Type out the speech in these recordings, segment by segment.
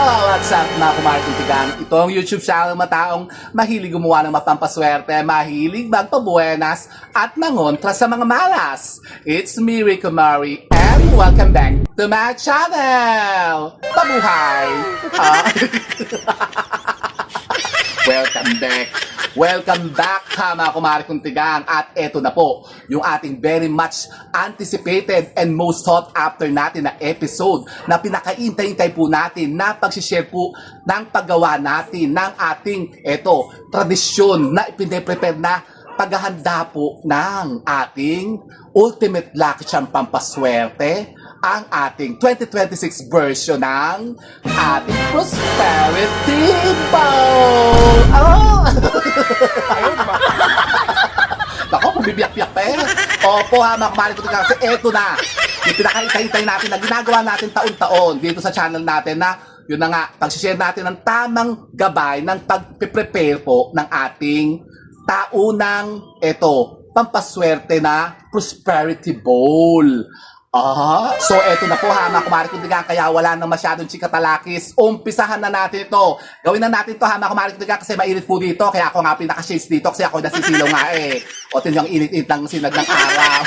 What's up mga kumaring tigang? Ito ang YouTube channel mataong mahilig gumawa ng mapampaswerte, mahilig magpabuenas at mangontra sa mga malas. It's me, Rico Mari, and welcome back to my channel! Mabuhay! Welcome back! Welcome back mga kumari kong tigang. At eto na po yung ating very much anticipated and most sought after natin na episode na pinakaintay-intay po natin na pagsishare po ng paggawa natin ng ating tradisyon na ipine-prepare na paghahanda po ng ating Ultimate Lucky Charm Pampaswerte, ang ating 2026 version ng ating Prosperity Bowl! Oh! Ako, bumibiyak-biyak pa eh. Opo ha, mga kumarin ko kasi eto na. Yung pinakaintay-intay natin na ginagawa natin taon-taon dito sa channel natin na yun na nga, pag-share natin ng tamang gabay ng pag-prepare po ng ating taunang pampaswerte na Prosperity Bowl. So eto na po ha mga kumari kundigan, kaya wala nang masyadong chikatalakis. Umpisahan na natin ito. Gawin na natin ito ha mga kumari kundigan kasi mainit po dito. Kaya ako nga pinaka-shades dito kasi ako nasisilaw nga eh. O tingnan yung init-init ng sinag ng araw.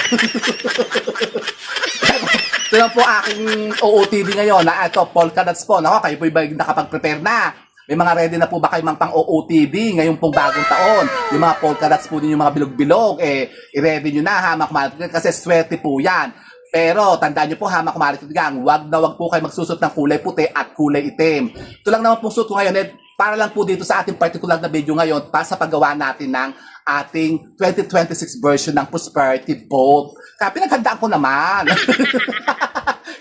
Ito lang po aking OOTD ngayon na ito, polka dots po. Nako, kayo po ba nakapag-prepare na? May mga ready na po ba kayo mang pang OOTD ngayong pong bagong taon? Yung mga polka dots po din, yung mga bilog-bilog, i-ready nyo na ha mga kumari kundigan kasi swerte po yan. Pero tandaan nyo po ha mga kumarin kundigang, wag na wag po kayo magsusot ng kulay puti at kulay itim. Ito lang naman pong suot ko ngayon para lang po dito sa ating particular na video ngayon para sa paggawa natin ng ating 2026 version ng Prosperity Bowl. Kaya pinaghandaan ko naman.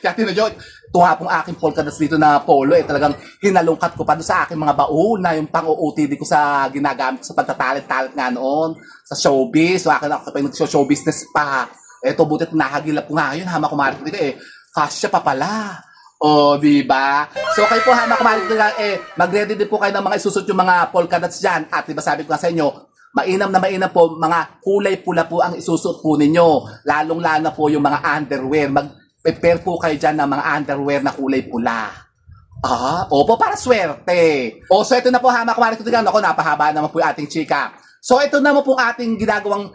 Kaya tinadyo, tuha pong aking polka dots dito na polo talagang hinalungkat ko pa doon sa aking mga baon na yung pang-OOTD ko sa ginagamit ko sa pagtatalit-talit nga noon sa showbiz. So akin ako pa yung show business pa. Eto, butit nahagilap ko nga yun, hama kumari ko kasya pa pala. O, diba? So, kayo po, hama kumari ko mag-ready din po kayo ng mga isusot yung mga polka dots dyan. At diba sabi ko nga sa inyo, mainam na mainam po, mga kulay pula po ang isusot po ninyo. Lalong-lalo na po yung mga underwear. Mag-prepare po kayo dyan ng mga underwear na kulay pula. Opo, para swerte. So ito na po, hama kumari ko ako, napahaba naman po yung ating chika. So, ito naman po ating ginagawang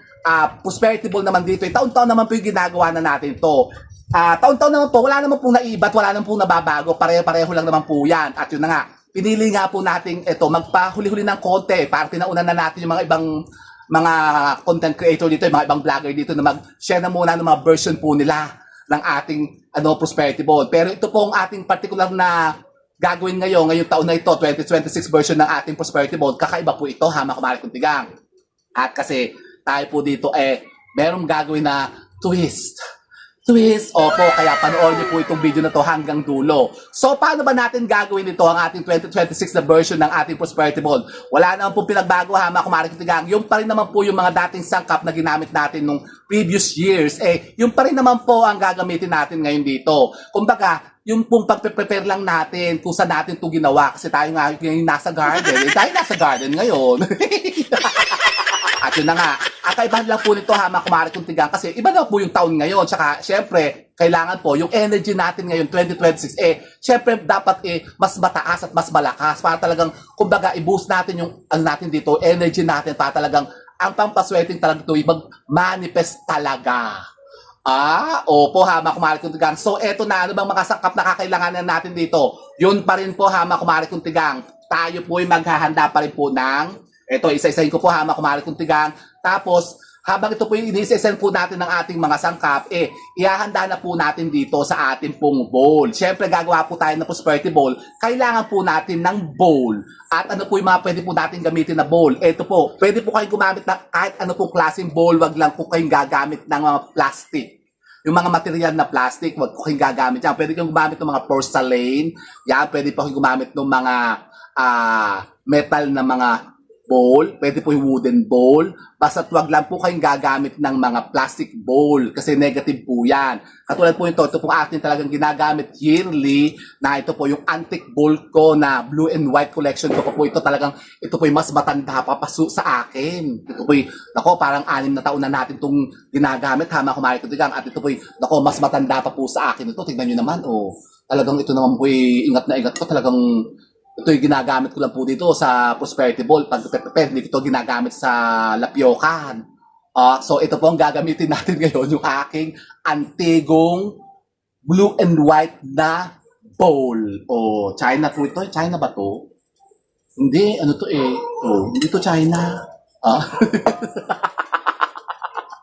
Prosperity Bowl naman dito. Taon-taon naman po yung ginagawa na natin to. Taon-taon naman po, wala naman po naiba't, wala naman po nababago. Pareho-pareho lang naman po yan. At yun na nga, pinili nga po natin magpahuli-huli ng konti para tinaunan na natin yung mga ibang mga content creator dito, yung mga ibang vlogger dito na mag-share na muna ng mga version po nila ng ating Prosperity Bowl. Pero ito po ang ating particular na gagawin ngayong taon na ito, 2026 version ng ating Prosperity Bowl. Kakaiba po ito, hama kumari kuntigang. At kasi tayo po dito merong gagawin na twist. Opo, kaya panoorin niyo po itong video na to hanggang dulo. So, paano ba natin gagawin ito ang ating 2026 na version ng ating Prosperity Bowl? Wala naman po pinagbago ha, mga kumari kuntigang. Yung pa rin naman po yung mga dating sangkap na ginamit natin nung previous years. Yung pa rin naman po ang gagamitin natin ngayon dito. Kumbaga, yung pong pagpe-prepare lang natin kung saan natin ito ginawa. Kasi tayo nga yung nasa garden. Tayo nasa garden ngayon. At yun na nga, kaibahan lang po nito ha mga kumari kuntigang kasi iba na po yung taon ngayon. Tsaka syempre, kailangan po yung energy natin ngayon 2026 syempre dapat mas mataas at mas malakas para talagang kumbaga i-boost natin yung natin dito, energy natin para talagang ang pampaswerteng talaga ito mag-manifest talaga. Opo ha mga kumari kuntigang. So eto na, ano bang mga sangkap na kakailanganan natin dito? Yun pa rin po ha mga kumari kuntigang. Tayo po ay maghahanda pa rin po ng isa-isahin ko po ha, mga kumari kuntigang. Tapos, habang ito po yung ini-isa-isahin po natin ng ating mga sangkap, ihahanda na po natin dito sa ating pong bowl. Siyempre, gagawa po tayo ng Prosperity Bowl. Kailangan po natin ng bowl. At ano po yung mga pwede po natin gamitin na bowl? Ito po, pwede po kayong gumamit ng kahit ano po klaseng bowl, wag lang po kayong gagamit ng mga plastic. Yung mga material na plastic, wag po kayong gagamit yan. Pwede kayong gumamit ng mga porcelain. Yan, pwede po kayong gumamit ng mga metal na mga bowl, pwede po yung wooden bowl, basta't wag lang po kayong gagamit ng mga plastic bowl kasi negative po yan. Katulad po ito po atin talagang ginagamit yearly na ito po yung antique bowl ko na blue and white collection ko po ito talagang, ito po yung mas matanda pa paso sa akin. Ito po yung, parang 6 na taon na natin itong ginagamit, hama kumari ko digang, at ito po yung, mas matanda pa po sa akin ito, tingnan nyo naman, Talagang ito naman po ingat na ingat ko. Talagang ito yung ginagamit ko lang po dito sa Prosperity Ball. Pag prepare, hindi ko ito ginagamit sa lapyokan. So ito po ang gagamitin natin ngayon, yung aking antigong blue and white na bowl. China po ito. China ba to? Hindi, ano to eh. Hindi to China.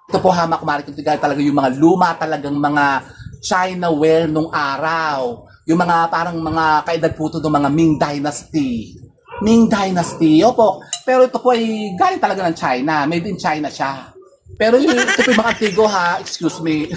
Ito po hamak kumari kung talaga yung mga luma talagang mga Chinaware nung araw. Yung mga parang mga kaedad po ito ng mga Ming Dynasty. Ming Dynasty, opo. Pero ito po ay galing talaga ng China. Made in China siya. Pero ito po yung mga antigo ha. Excuse me.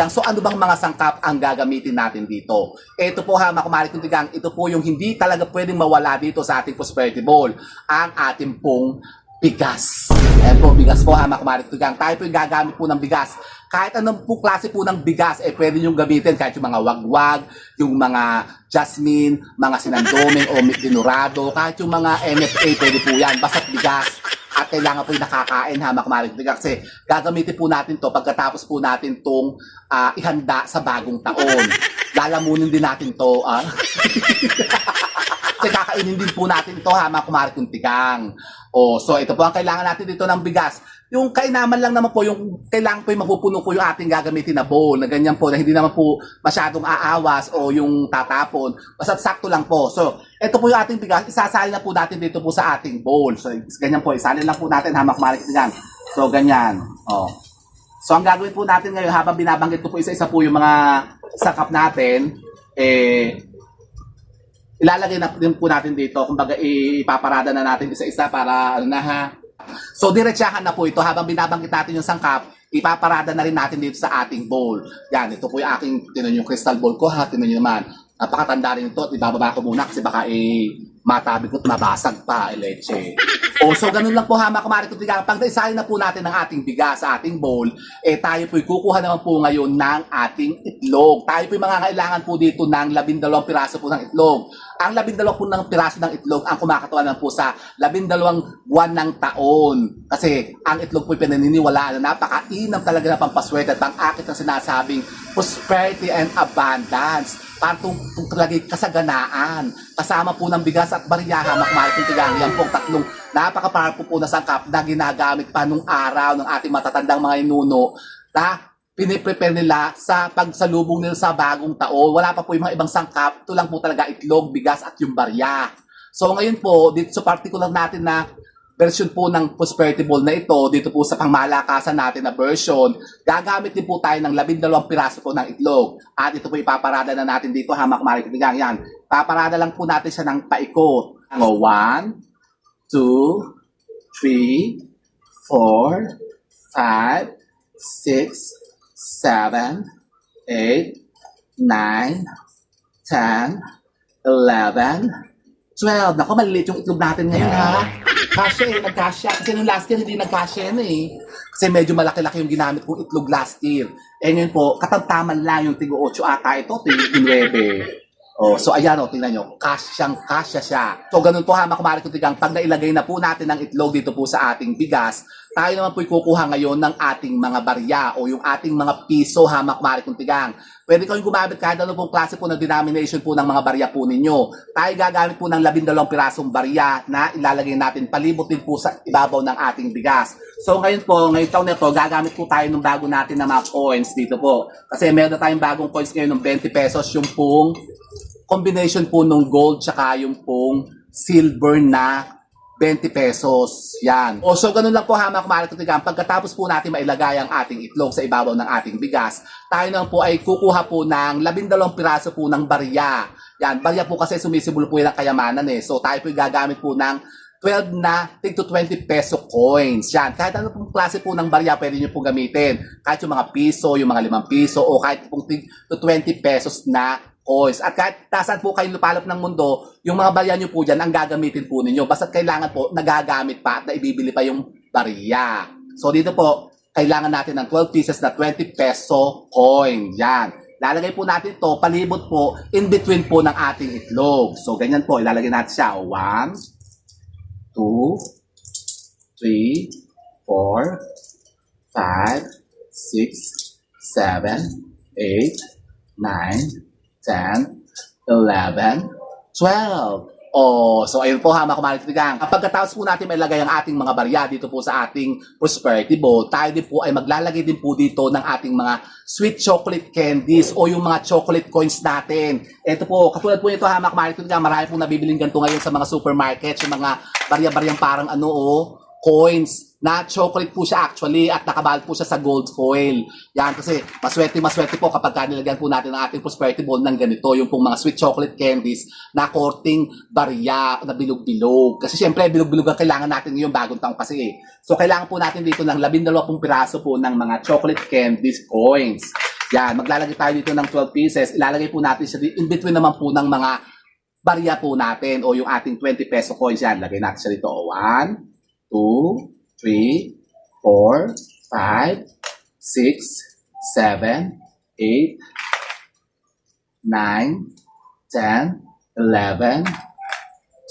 So ano bang mga sangkap ang gagamitin natin dito? Ito po ha, makumari kuntigang, ito po yung hindi talaga pwedeng mawala dito sa ating Prosperity Ball. Ang ating pong bigas. Ayan po, bigas po ha, makumari kuntigang. Tayo po yung gagamit po ng bigas. Kahit anong po klase po ng bigas, pwede nyo gamitin. Kahit yung mga wagwag, yung mga jasmine, mga sinandoming o dinurado, kahit yung mga MFA, pwede po yan. Basta't bigas. At kailangan po yung nakakain ha, makumarig. Kasi gagamitin po natin to pagkatapos po natin tong ihanda sa bagong taon. Lalamunin din natin to. Kasi kakainin din po natin ito ha, makumarig yung tigang. So ito po ang kailangan natin dito ng bigas. Yung kainaman lang naman po, yung kailangan po yung mapupuno po yung ating gagamitin na bowl, na ganyan po, na hindi naman po masyadong aawas o yung tatapon. Basta sakto lang po. So, ito po yung ating bigas, isasali na po natin dito po sa ating bowl. So, ganyan po, isali lang po natin, hamak malik yan. So, ganyan. So, ang gagawin po natin ngayon, habang binabanggit ko po isa-isa po yung mga sakap natin, ilalagay na din po natin dito. Kumbaga, ipaparada na natin isa-isa para, So, diretsahan na po ito. Habang binabanggit natin yung sangkap, ipaparada na rin natin dito sa ating bowl. Yan, ito po yung aking, tinan yung crystal bowl ko ha, tinan nyo naman. Napakatanda rin ito at ibababa ko muna kasi baka matabi ko at mabasag pa, leche. So ganun lang po ha, mga kumari ko tigang. Pag naisahin na po natin ng ating bigas sa ating bowl, tayo po'y kukuha naman po ngayon ng ating itlog. Tayo po'y mangangailangan po dito ng 12 piraso po ng itlog. Ang 12 po ng piraso ng itlog ang kumakatuwa naman po sa 12 buwan ng taon. Kasi ang itlog po'y pinaniniwalaan na napakainam talaga na pampaswerte at pang-akit ng sinasabing prosperity and abundance. Parang talagang kasaganaan. Kasama po ng bigas at bariyaha, makmari kong tigang. Yan pong tatlong napaka-powerful po na sangkap na ginagamit pa nung araw ng ating matatandang mga inuno na piniprepare nila sa pagsalubong nila sa bagong taon. Wala pa po yung mga ibang sangkap. Ito lang po talaga itlog, bigas at yung barya. So ngayon po, dito sa particular natin na version po ng Prosperity Ball na ito, dito po sa pangmalakasan natin na version, gagamit din po tayo ng 12 piraso po ng itlog. At ito po ipaparada na natin dito, hamak marikitigang. Yan. Paparada lang po natin siya ng paikot. 1, 2, 3, 4, 5, 6, 7, 8, 9, 10, 11, 12. Naku, maliliit yung itlog natin ngayon ha. Kasya nagkasya. Kasi nung last year, hindi nagkasya na Kasi medyo malaki-laki yung ginamit kong itlog last year. Ngayon po, katamtaman lang yung tigo 8 ata ito, tigo 9. So ayan tingnan nyo, kasyang-kasya siya. So ganun po ha, makumari ko tigang, pag nailagay na po natin ang itlog dito po sa ating bigas, tayo naman po kukuha ngayon ng ating mga barya o yung ating mga piso ha, makumari kong tigang. Pwede kayong gumamit kahit ano pong klase po ng denomination po ng mga barya po ninyo. Tayo gagamit po ng 12 pirasong barya na ilalagay natin palibot din po sa ibabaw ng ating bigas. So ngayon po, ngayong taon na ito, gagamit po tayo ng bago natin na mga coins dito po. Kasi meron na tayong bagong coins ngayon ng 20 pesos, yung pong combination po ng gold tsaka yung pong silver na 20 pesos. Yan. So ganun lang po ha, mga kumari kutigang. Pagkatapos po natin mailagay ang ating itlog sa ibabaw ng ating bigas, tayo naman po ay kukuha po ng 12 piraso po ng barya. Yan, barya po kasi sumisimbolo po yan ang kayamanan So tayo po gagamit po ng 12 na tig to 20 peso coins. Yan, kahit ano pong klase po ng barya pwede nyo po gamitin. Kahit yung mga piso, yung mga 5 piso, o kahit pong tig to 20 pesos na coins. At kahit nasaan po kayo lupalop ng mundo, yung mga barya nyo po dyan ang gagamitin po ninyo. Basta't kailangan po nagagamit pa at naibibili pa yung barya. So dito po, kailangan natin ng 12 pieces na 20 peso coin. Yan. Lalagay po natin to palibot po in between po ng ating itlog. So ganyan po, ilalagay natin siya. 1, 2, 3, 4, 5, 6, 7, 8, 9, 10, 11, 12. Oh, so ayun po ha mga kumaritigang. Pagkatapos po natin mailagay ang ating mga barya dito po sa ating prosperity bowl, tayo din po ay maglalagay din po dito ng ating mga sweet chocolate candies o yung mga chocolate coins natin. Ito po, katulad po nito ha mga kumaritigang, marami pong nabibiling ganito ngayon sa mga supermarkets, yung mga barya-baryang parang coins na chocolate po siya actually at nakabalot po siya sa gold foil. Yan kasi maswerte po kapag nilagyan po natin ang ating prosperity bowl ng ganito, yung pong mga sweet chocolate candies na korting barya na bilog-bilog. Kasi syempre bilog-bilog ang kailangan natin ngayon bagong taong kasi eh. So kailangan po natin dito ng 12 piraso po ng mga chocolate candies coins. Yan, maglalagay tayo dito ng 12 pieces. Ilalagay po natin siya in between naman po ng mga barya po natin o yung ating 20 peso coins yan. Lagay natin siya dito. 1, 2, 3, 4, 5, 6, 7, 8, 9, 10, 11,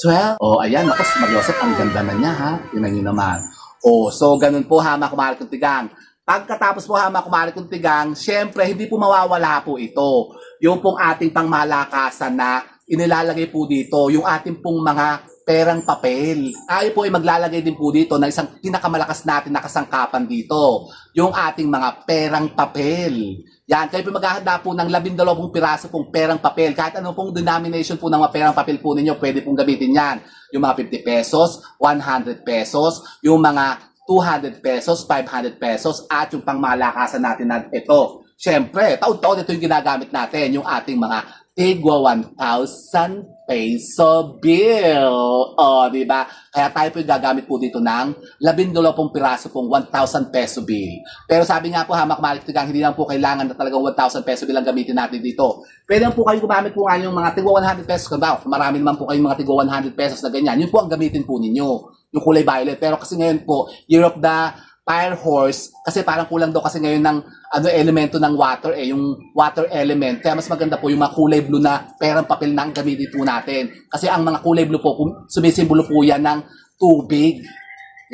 12. Oh, ayan. Ako, si Mag-Joseph, ang ganda na niya, ha? Tingnan niyo naman. Oh, so ganun po, ha, mga kumari kong tigang. Pagkatapos po, ha, mga kumari kong tigang, syempre, hindi po mawawala po ito. Yung pong ating pangmalakasan na inilalagay po dito, yung ating pong mga perang papel. Tayo po ay maglalagay din po dito ng isang pinakamalakas natin na kasangkapan dito. Yung ating mga perang papel. Yan, kayo po maghahanda po ng 12 piraso pong perang papel. Kahit ano pong denomination po ng mga perang papel po ninyo, pwede pong gamitin yan. Yung mga 50 pesos, 100 pesos, yung mga 200 pesos, 500 pesos, at yung pangmalakasan natin na ito. Siyempre, taon-taon ito yung ginagamit natin, yung ating mga tigwa 1,000 peso bill. O, di ba? Kaya tayo po gagamit po dito ng 12 piraso pong 1,000 peso bill. Pero sabi nga po ha, mga kumari hindi lang po kailangan na talagang 1,000 peso bill ang gamitin natin dito. Pwede lang po kayo gumamit po nga yung mga tigwa 100 pesos. Kung marami naman po kayong mga tigwa 100 pesos na ganyan, yun po ang gamitin po ninyo. Yung kulay violet. Pero kasi ngayon po, Year of the Fire Horse, kasi parang kulang daw kasi ngayon ng elemento ng water yung water element. Kaya mas maganda po yung mga kulay blue na perang papel na ang gamitin po natin. Kasi ang mga kulay blue po, sumisimbolo po yan ng tubig.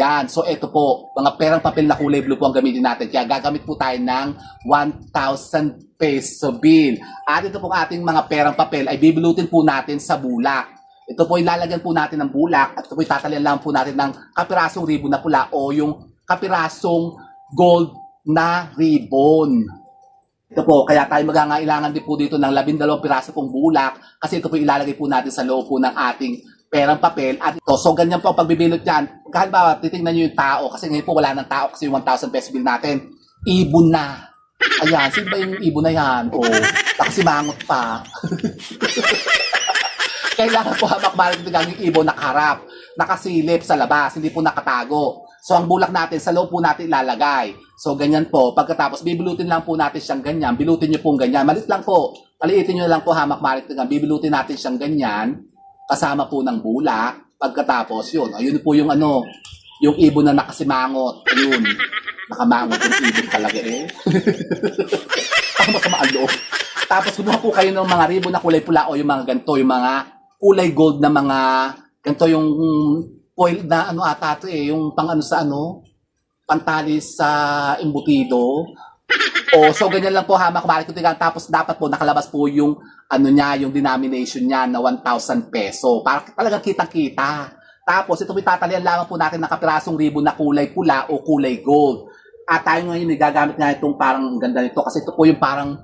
Yan. So ito po, mga perang papel na kulay blue po ang gamitin natin. Kaya gagamit po tayo ng 1,000 peso bill. At ito pong ating mga perang papel ay bibilutin po natin sa bulak. Ito po ilalagyan po natin ng bulak at ito po itatalian lang po natin ng kapirasong ribbon na pula o yung kapirasong gold na ribbon. Ito po, kaya tayo magangailangan din po dito ng 12 piraso pong bulak kasi ito po ilalagay po natin sa loob po ng ating perang papel. At ito, so ganyan po ang pagbibilot yan. Halimbawa, titingnan nyo yung tao kasi ngayon po wala ng tao kasi yung 1,000 peso bill natin, ibon na. Ayan, sino ba yung ibon na yan? O, nakasimangot pa. Kailangan po hamak-marik yung ibon nakaharap, nakasilip sa labas, hindi po nakatago. So, ang bulak natin, sa loob po natin ilalagay. So, ganyan po. Pagkatapos, bibilutin lang po natin siyang ganyan. Bilutin nyo pong ganyan. Malit lang po. Paliitin nyo lang po hamak-marik na bibilutin natin siyang ganyan. Kasama po ng bulak. Pagkatapos, yun. Ayun po yung yung ibon na nakasimangot. Ayun. Nakamangot yung ibon talaga eh. Tama sa maaloob. Tapos, kumuha po kayo ng mga ribbon na kulay pula o yung mga ganito, yung mga kulay gold na mga ganito yung foil na ata ito yung pang pantalis sa embutido. So ganyan lang po ha, makabalik ko tigang. Tapos dapat po nakalabas po yung yung denomination niya na 1,000 peso. Para talagang kitang-kita. Tapos ito po itatalian lamang po natin ng kapirasong ribbon na kulay pula o kulay gold. At tayo ngayon gagamit nga itong parang ganda nito kasi ito po yung parang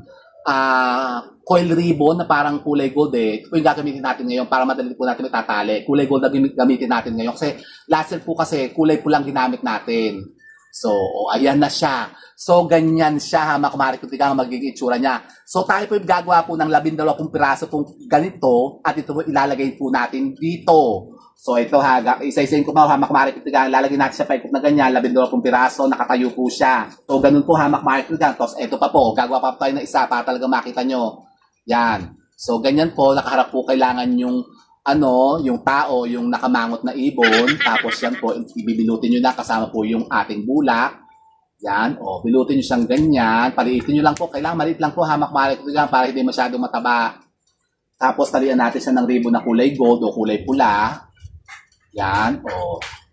coil ribbon na parang kulay gold eh. Ito po yung gagamitin natin ngayon para madali po natin itatali. Kulay gold na gamitin natin ngayon kasi last year po kasi kulay pulang ginamit natin. So, ayan na siya. So, ganyan siya ha, mga kumari kung tigang magiging itsura niya. So, tayo po yung gagawa po ng 12 piraso pong ganito at ito po ilalagay po natin dito. So, ito ha, isa-isayin ko pa ha, mga kumari kung tigang lalagay natin siya paikot na ganyan, 12 piraso, nakatayo po siya. So, ganun po ha, mga kumari kung tigang. Tapos, ito pa po, gagawa pa tayo ng isa para talaga makita nyo. Yan. So, ganyan po, nakaharap po kailangan yung yung tao, yung nakamangot na ibon, tapos yan po, ibibilutin nyo na kasama po yung ating bulak. Yan, bilutin nyo siyang ganyan, paliitin nyo lang po, kailangan maliit lang po, hamak-malik para hindi masyadong mataba. Tapos talian natin siya ng ribbon na kulay gold o kulay pula. Yan,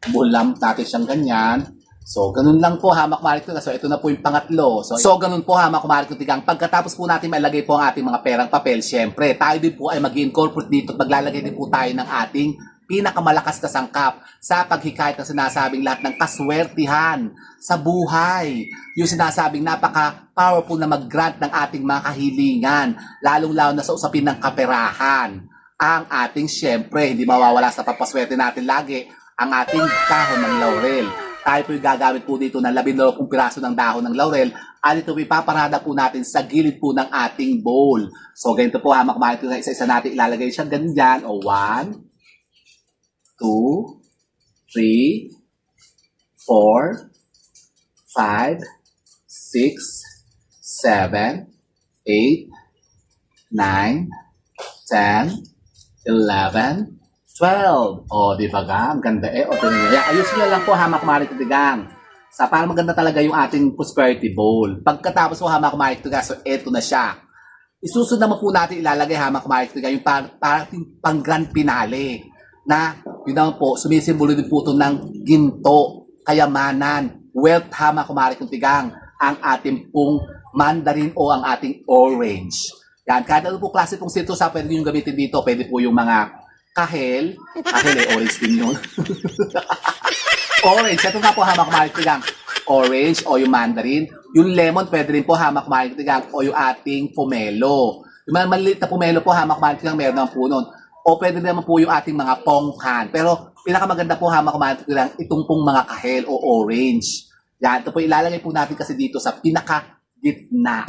bulam natin siyang ganyan. So, ganun lang po, hamak marik ko. So, ito na po yung pangatlo. So ganun po, hamak marik ko. Pagkatapos po natin mailagay po ang ating mga perang papel, syempre, tayo din po ay mag-incorporate dito at maglalagay din po tayo ng ating pinakamalakas na sangkap sa paghikayat na sinasabing lahat ng kaswertihan sa buhay. Yung sinasabing napaka-powerful na mag-grant ng ating mga kahilingan, lalong-lalo na sa usapin ng kaperahan. Ang ating, syempre, hindi mawawala sa papaswerte natin lagi, ang ating dahon ng laurel. Tayo po yung gagamit po dito ng 12 piraso ng dahon ng laurel at ito po ipaparada po natin sa gilid po ng ating bowl. So ganito po, hamak marik ko na isa-isa natin ilalagay siya ganyan. O 1, 2, 3, 4, 5, 6, 7, 8, 9, 10, 11, 12. O, di ba ga? Ang ganda eh. O, ayusin nyo lang po, hamak marik tigang. Sa para maganda talaga yung ating prosperity bowl. Pagkatapos po, hamak marik tigang, so eto na siya. Isusunod naman po natin ilalagay, hamak marik tigang, yung parating pang grand finale. Na, yun naman po, sumisimbolo din po ito ng ginto, kayamanan, wealth, hamak marik tigang, ang ating pong mandarin o ang ating orange. Yan, kahit ano po klase pong citrus, pwede yung gamitin dito, pwede po yung mga kahel orange din yun. Orange, ito nga po hamak marik tigang. Orange o yung mandarin. Yung lemon, pwede rin po hamak marik tigang o yung ating pomelo. Yung mga maliit na pomelo po, hamak marik tigang, meron naman po nun. O pwede naman po yung ating mga pongkan. Pero pinakamaganda po hamak marik tigang itong pong mga kahel o orange. Yan, ito po ilalagay po natin kasi dito sa pinaka-gitna.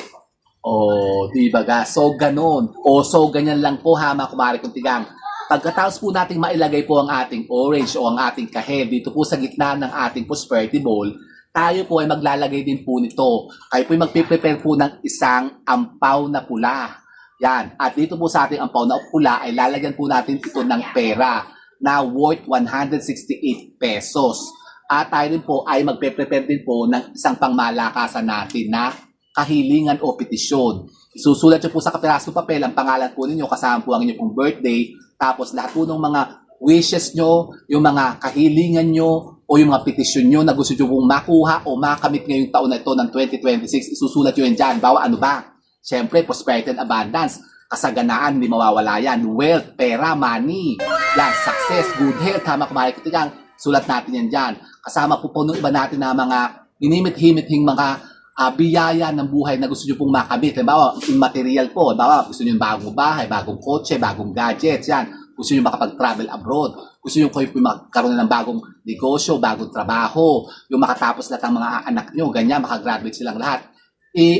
O, di ba ga? So, ganun. O, so, ganyan lang po hamak marik tigang. Pagkatapos po nating mailagay po ang ating orange o ang ating kahel dito po sa gitna ng ating prosperity bowl, tayo po ay maglalagay din po nito. Kayo po ay magpiprepare po ng isang ampaw na pula. Yan. At dito po sa ating ampaw na pula ay lalagyan po natin ito ng pera na worth 168 pesos. At tayo din po ay magpiprepare din po ng isang pangmalakasan natin na kahilingan o petisyon. Isusulat nyo po sa kapirasong papel ang pangalan po ninyo kasama po ang inyong pong birthday. Tapos lahat po ng mga wishes nyo, yung mga kahilingan nyo, o yung mga petisyon nyo na gusto nyo pong makuha o makamit ngayong taon na ito ng 2026, isusulat nyo yan dyan. Bawa ano ba? Siyempre, prosperity and abundance. Kasaganaan, hindi mawawala yan. Wealth, pera, money. Yan, success, good health, hamak marik tigang. Sulat natin yan dyan. Kasama po nung iba natin na mga inimit-himit-hing mga biyaya ng buhay na gusto nyo pong makamit. Halimbawa, immaterial po. Halimbawa, gusto nyo yung bagong bahay, bagong kotse, bagong gadgets, yan. Gusto nyo makapag-travel abroad. Gusto nyo kayo po magkaroon ng bagong negosyo, bagong trabaho. Yung makatapos lahat ng mga anak nyo, ganyan, makagraduate silang lahat.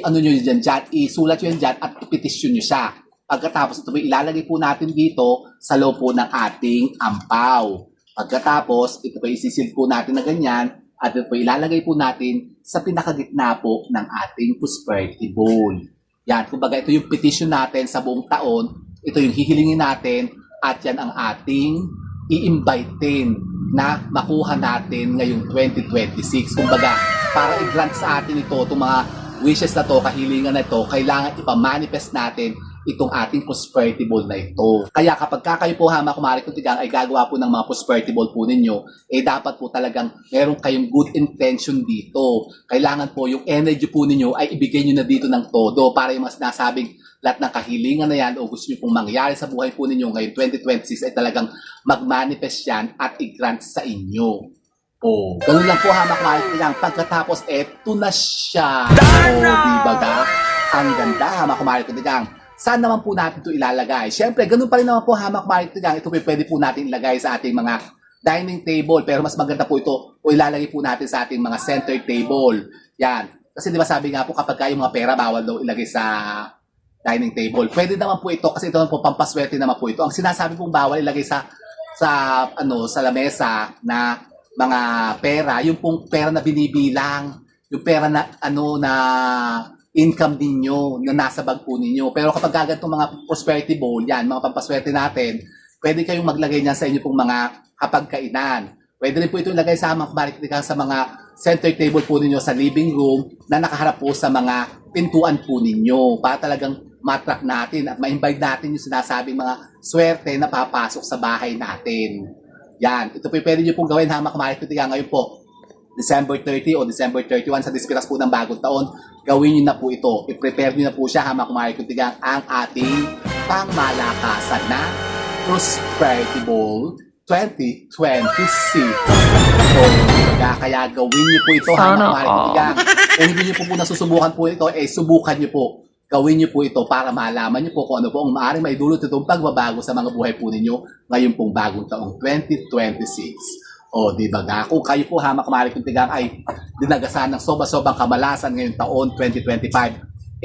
Ano nyo dyan, isulat nyo dyan at ipetisyon nyo siya. Pagkatapos, ito po ilalagay po natin dito sa loob po ng ating ampaw. Pagkatapos, ito po isisil po natin na ganyan. At ito po ilalagay po natin sa pinakagitna po ng ating prosperity bowl. Yan, kumbaga ito yung petition natin sa buong taon, ito yung hihilingin natin at yan ang ating i-invitein na makuha natin ngayong 2026. Kumbaga, para i-grant sa atin ito, itong mga wishes na to, kahilingan na ito, kailangan ipamanifest natin itong ating prosperity bowl na ito. Kaya kapag kayo po hamak marik tigang ay gagawa po ng mga prosperity bowl po ninyo, eh dapat po talagang meron kayong good intention dito. Kailangan po yung energy po ninyo ay ibigay nyo na dito ng todo para yung mga sinasabing lahat ng kahilingan na yan o gusto nyo pong mangyari sa buhay po ninyo ngayong 2026 ay talagang mag-manifest yan at i-grant sa inyo. Oh, ganun lang po hamak marik tigang. Pagkatapos, eto na siya. Oh, di ba ga? Ang ganda hamak marik tigang. Saan naman po natin ito ilalagay? Siyempre, ganun pa rin naman po hamak marik tigang. Ito po pwede po natin ilagay sa ating mga dining table. Pero mas maganda po ito o ilalagay po natin sa ating mga center table. Yan. Kasi di ba sabi nga po kapag yung mga pera bawal daw ilagay sa dining table. Pwede naman po ito kasi ito naman po pampaswerte naman po ito. Ang sinasabi pong bawal ilagay sa lamesa na mga pera, yung pong pera na binibilang, yung pera na na income ninyo na nasa bag po ninyo. Pero kapag gaganitong mga prosperity bowl, yan, mga pampaswerte natin, pwede kayong maglagay niyan sa inyo pong mga hapagkainan. Pwede rin po ito ilagay sa mga center table po ninyo sa living room na nakaharap po sa mga pintuan po ninyo para talagang matrack natin at ma-invite natin yung sinasabing mga swerte na papasok sa bahay natin. Yan. Ito po pwede nyo pong gawin hamak marik tigang ngayon po. December 30 o December 31 sa dispiras po ng bagong taon, gawin nyo na po ito. I-prepare nyo na po siya, hama kumari kuntigang, ang ating pangmalakasan na Prosperity Bowl 2026. So, kaya gawin nyo po ito, hama kumari kuntigang. Kung hindi nyo po nasusubukan po ito, subukan nyo po. Gawin nyo po ito para malaman nyo po kung ano po ang maaaring maidulot itong pagbabago sa mga buhay po ninyo ngayon pong bagong taong 2026. O, di ba nga? Kung kayo po hamak kumari kuntigang ay dinagasan ng sobrang kamalasan ngayong taon 2025,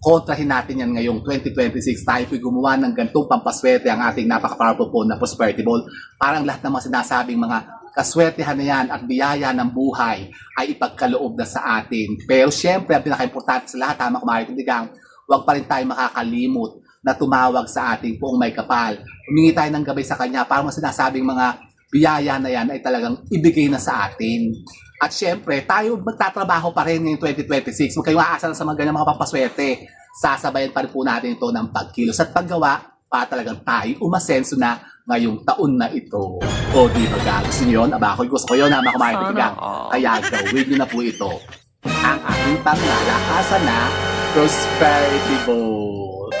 kontrahin natin yan ngayong 2026. Tayo po'y gumawa ng gantong pampaswerte ang ating napaka-powerful po na Prosperity Ball. Parang lahat ng mga sinasabing mga kaswertehan na yan at biyaya ng buhay ay ipagkaloob na sa atin. Pero syempre, ang pinaka-importante sa lahat, hamak kumari kuntigang, huwag pa rin tayo makakalimot na tumawag sa ating poong may kapal. Humingi tayo ng gabay sa kanya para mga sinasabing mga biyaya na yan ay talagang ibigay na sa atin. At syempre, tayo magtatrabaho pa rin ngayong 2026. Huwag kayong aasa sa mga ganyan mga pampaswerte. Sasabayan pa rin po natin ito ng pagkilos at paggawa para talagang tayo umasenso na ngayong taon na ito. O di ba gusto nyo yun? Aba, gusto ko yun, hama kumain kutigang. Kaya gawin nyo na po ito. Ang ating panglalakasan na Prosperity Bowl.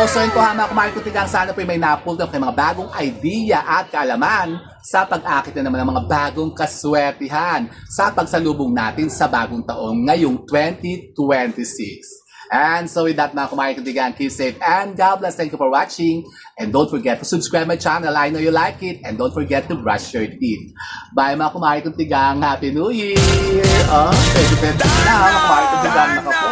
So yun po hama kumain kutigang, sana po may napulot kayo mga bagong idea at kaalaman sa pag-akit na naman ng mga bagong kaswertihan sa pagsalubong natin sa bagong taong ngayong 2026. And so with that mga kumain kutigang, keep safe and God bless. Thank you for watching. And don't forget to subscribe my channel. I know you like it. And don't forget to brush your teeth. Bye mga kumain kutigang. Happy New Year! 2020 na mga kumain kutigang. Naka po.